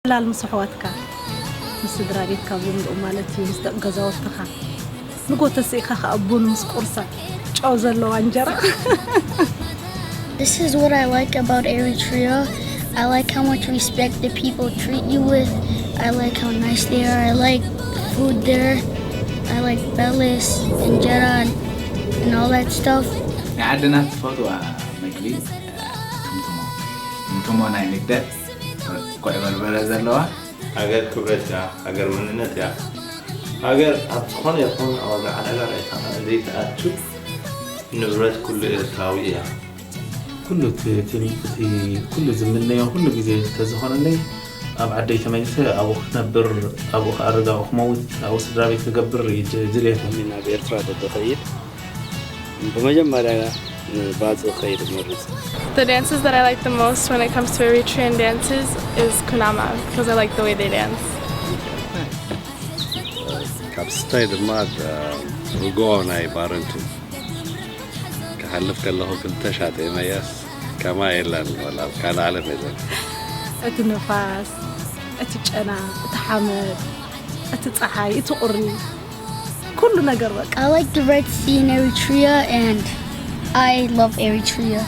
لا المصحواتك مسدرا بيت كابون مالتي مستقزاوتها نقول تسيخا أبون مسقرصة جوزلو انجرا. This is what I like about Eritrea. I like how much respect the people treat you with. I like how nice they are. I like food there. I like bellis and jera and all that stuff. عندنا فوتو مكلي انتم انا نقدر كوي بالبلد زلوا أجر كبرت يا أجر مننت يا أجر أتخون يكون أو على رأيتها ذيك أتشوف نبرة كل إسرائيلية كل تنفتي كل زمننا وكل جزء تزهرني أبعد يتميسه أو نبر أو أرجع أو موت أو سدرابي تجبر يجريه من إرترا الدخيل بمجمع بعض الخير مرز. The dances that I like the most when it comes to Eritrean dances is Kunama because I like the way they dance. كابستايد ماد رجوعنا يبارنتو كحلف كله كنت شاطئ مياس كما إلا ولا كان على ميزان. أتنفاس أتجنا أتحمل أتتصحي أتقري كل نجرك. I like the Red Sea in Eritrea and I love Eritrea.